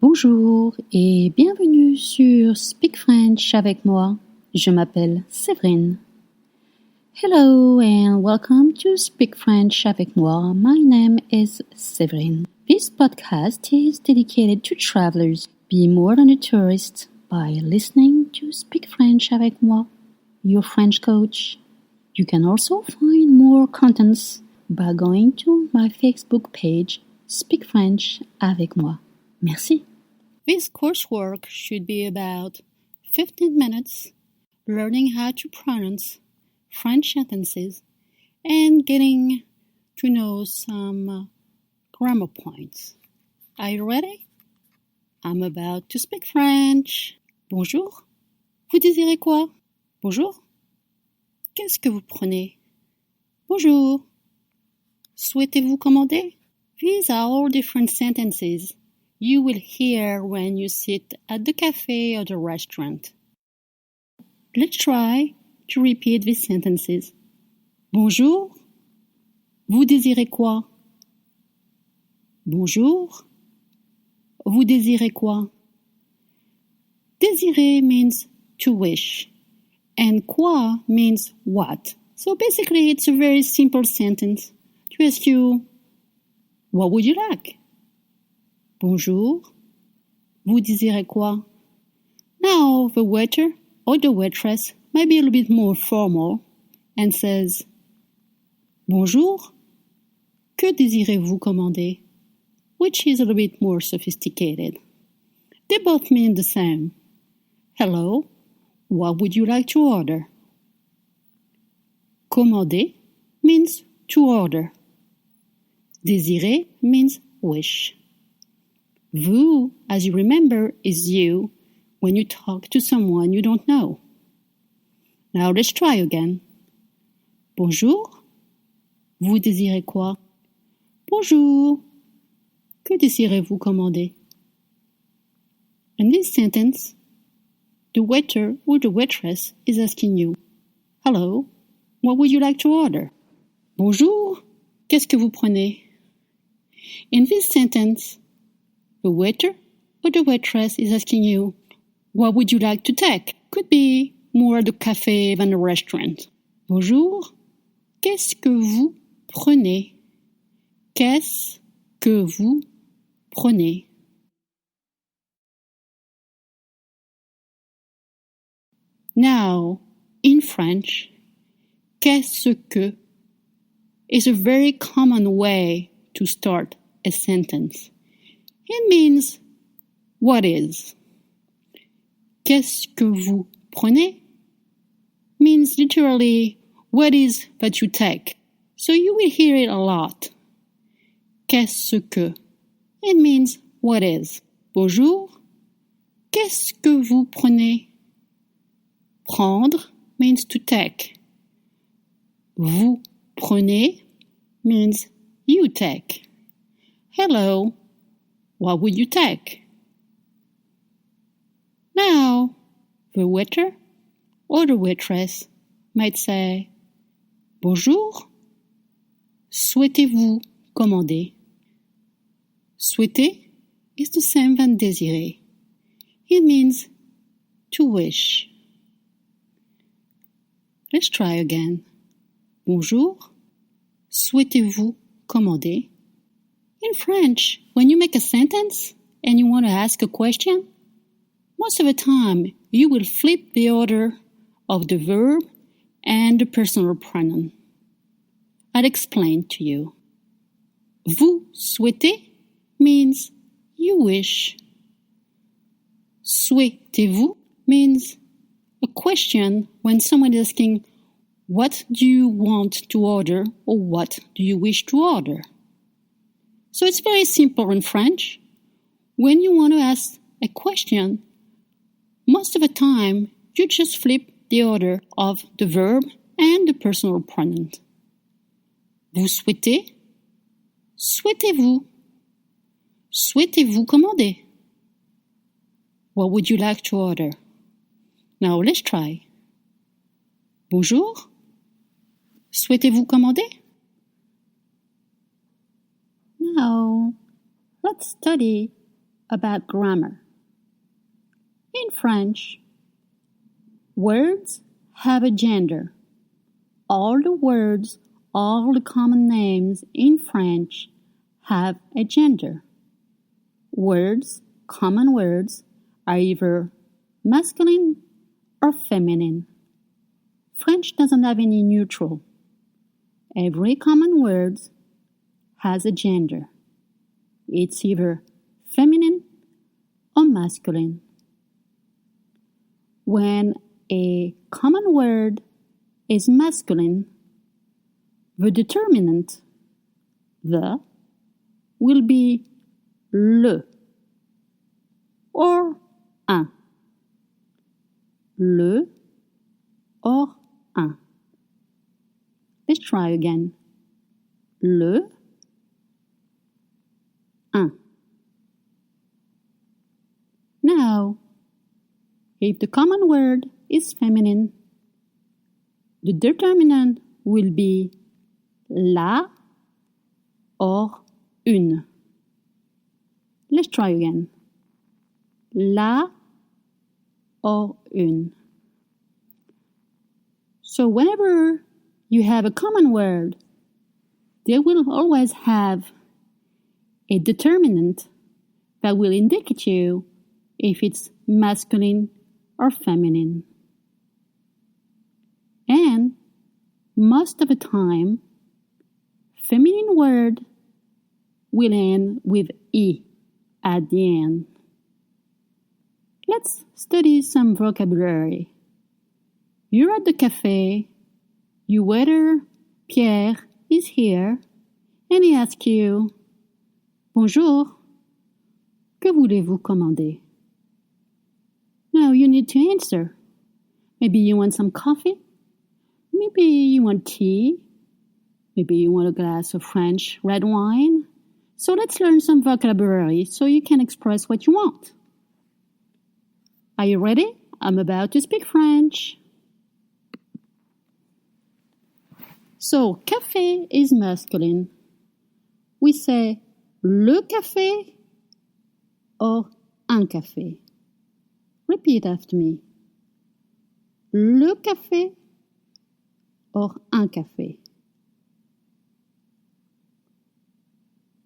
Bonjour et bienvenue sur Speak French avec moi. Je m'appelle Séverine. Hello and welcome to Speak French avec moi. My name is Séverine. This podcast is dedicated to travelers. Be more than a tourist by listening to Speak French avec moi, your French coach. You can also find more contents by going to my Facebook page, Speak French avec moi. Merci. This coursework should be about 15 minutes learning how to pronounce French sentences and getting to know some grammar points. Are you ready? I'm about to speak French. Bonjour. Vous désirez quoi? Bonjour. Qu'est-ce que vous prenez? Bonjour. Souhaitez-vous commander? These are all different sentences you will hear when you sit at the café or the restaurant. Let's try to repeat these sentences. Bonjour. Vous désirez quoi? Bonjour. Vous désirez quoi? Désirer means to wish, and quoi means what. So basically, it's a very simple sentence to ask you, what would you like? Bonjour. Vous désirez quoi? Now, the waiter or the waitress might be a little bit more formal and says, Bonjour. Que désirez-vous commander? Which is a little bit more sophisticated. They both mean the same. Hello. What would you like to order? Commander means to order. Désirer means wish. Vous, as you remember, is you when you talk to someone you don't know. Now let's try again. Bonjour. Vous désirez quoi? Bonjour. Que désirez-vous commander? In this sentence, the waiter or the waitress is asking you, Hello, what would you like to order? Bonjour. Qu'est-ce que vous prenez? In this sentence, the waiter or the waitress is asking you, what would you like to take? Could be more the café than the restaurant. Bonjour. Qu'est-ce que vous prenez? Qu'est-ce que vous prenez? Now, in French, qu'est-ce que is a very common way to start a sentence. It means, what is? Qu'est-ce que vous prenez? Means literally, what is that you take? So you will hear it a lot. Qu'est-ce que? It means, what is? Bonjour. Qu'est-ce que vous prenez? Prendre means to take. Vous prenez means you take. Hello. What would you take? Now, the waiter or the waitress might say, Bonjour. Souhaitez-vous commander? Souhaiter is the same than désirer. It means to wish. Let's try again. Bonjour. Souhaitez-vous commander? In French, when you make a sentence and you want to ask a question, most of the time you will flip the order of the verb and the personal pronoun. I'll explain to you. Vous souhaitez means you wish. Souhaitez-vous means a question when someone is asking, what do you want to order or what do you wish to order? So it's very simple in French. When you want to ask a question, most of the time you just flip the order of the verb and the personal pronoun. Vous souhaitez? Souhaitez-vous? Souhaitez-vous commander? What would you like to order? Now let's try. Bonjour. Souhaitez-vous commander? Now, let's study about grammar. In French, words have a gender. All the words, all the common names in French have a gender. Words, common words, are either masculine or feminine. French doesn't have any neutral. Every common word has a gender. It's either feminine or masculine. When a common word is masculine, the determinant, the, will be le or un. Le or un. Let's try again. Le, un. Now, if the common word is feminine, the determinant will be la or une. Let's try again. La or une. So whenever you have a common word, they will always have a determinant that will indicate you if it's masculine or feminine. And most of the time, feminine word will end with E at the end. Let's study some vocabulary. You're at the café, your waiter, Pierre, is here, and he asks you, Bonjour, que voulez-vous commander? Now you need to answer. Maybe you want some coffee. Maybe you want tea. Maybe you want a glass of French red wine. So let's learn some vocabulary so you can express what you want. Are you ready? I'm about to speak French. So, café is masculine. We say le café or un café. Repeat after me. Le café or un café.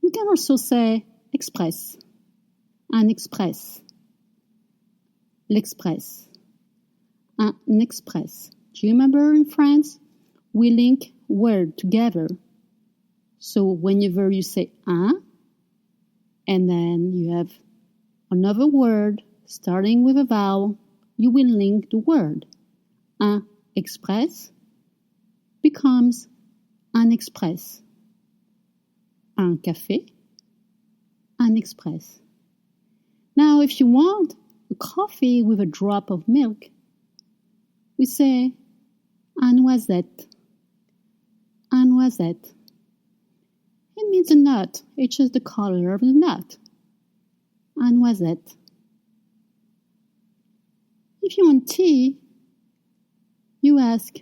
You can also say express. Un express. L'express. Un express. Do you remember in France? We link word together. So whenever you say un, and then you have another word starting with a vowel, you will link the word. Un express becomes un express. Un café, un express. Now, if you want a coffee with a drop of milk, we say un noisette. Un noisette. It means a nut. It's just the color of the nut. Un noisette. If you want tea, you ask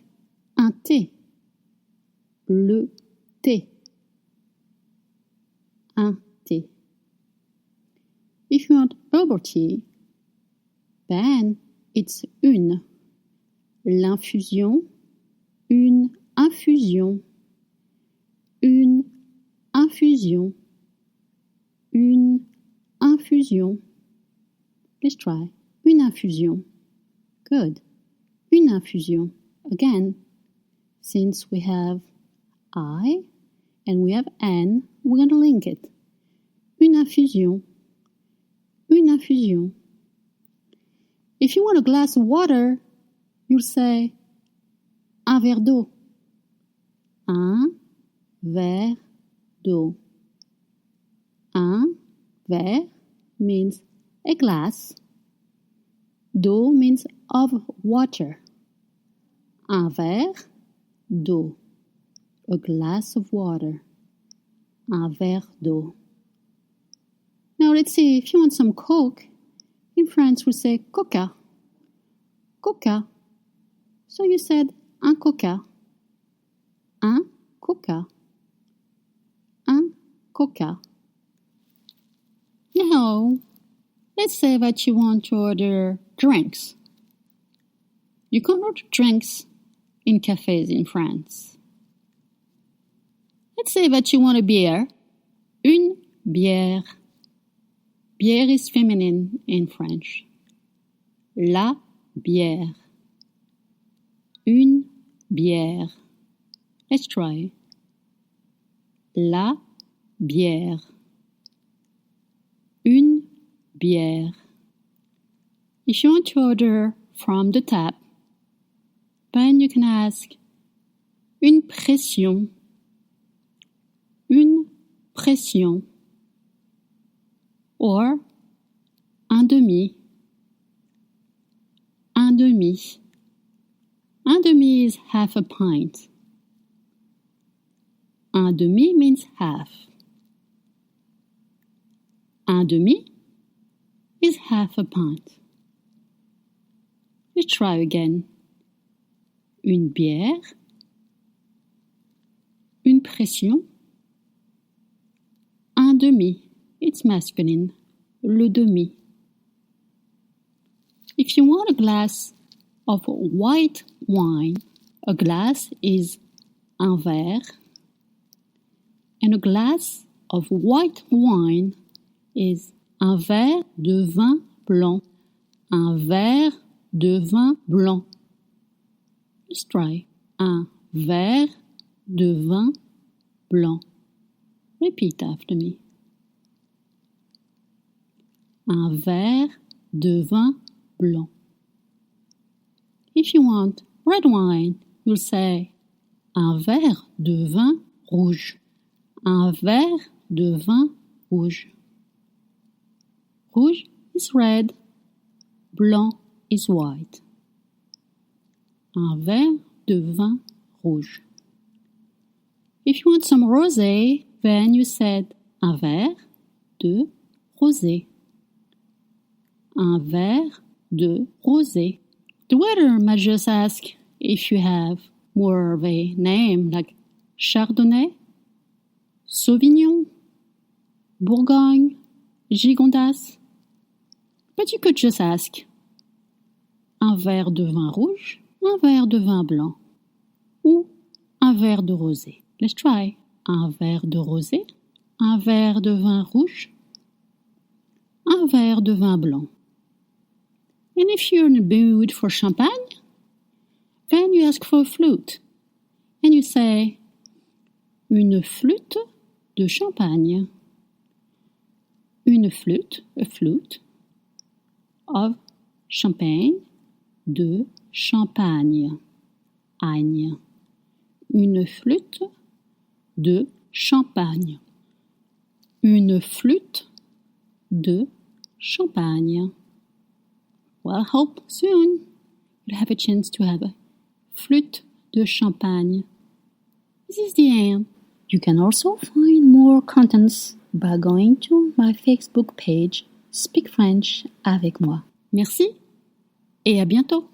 un thé. Le thé. Un thé. If you want herbal tea, then it's une. L'infusion, une infusion. Une infusion. Une infusion. Let's try. Une infusion. Good. Une infusion. Again, since we have I and we have N, we're going to link it. Une infusion. Une infusion. If you want a glass of water, you'll say un verre d'eau. Un verre d'eau. Un verre means a glass. D'eau means of water. Un verre d'eau. A glass of water. Un verre d'eau. Now let's see, if you want some Coke, in France we say coca. Coca. So you said un coca. Un coca. Un coca. Now, Let's say that you want to order drinks. You can order drinks in cafes in France. Let's say that you want a beer. Une bière. Bière is feminine in French. La bière. Une bière. Let's try. La bière. Une bière. If you want to order from the tap, then you can ask une pression. Une pression. Or un demi. Un demi. Un demi is half a pint. Un demi means half. Un demi is half a pint. Let's try again. Une bière. Une pression. Un demi. It's masculine. Le demi. If you want a glass of white wine, a glass is un verre, and a glass of white wine is un verre de vin blanc. Un verre de vin blanc. Let's try. Un verre de vin blanc. Repeat after me. Un verre de vin blanc. If you want red wine, you'll say un verre de vin rouge. Un verre de vin rouge. Rouge is red, blanc is white. Un verre de vin rouge. If you want some rosé, then you said un verre de rosé. Un verre de rosé. The waiter might just ask if you have more of a name like Chardonnay, Sauvignon, Bourgogne, Gigondas. But you could just ask un verre de vin rouge, un verre de vin blanc, ou un verre de rosé. Let's try. Un verre de rosé, un verre de vin rouge, un verre de vin blanc. And if you're in the mood for champagne, then you ask for a flute. And you say, une flûte de champagne. Une flûte, a flute, of champagne, de champagne. Agne. Une flûte de champagne. Une flûte de champagne. Well, I hope soon you'll have a chance to have a flûte de champagne. This is the end. You can also find more contents by going to my Facebook page, Speak French avec moi. Merci et à bientôt.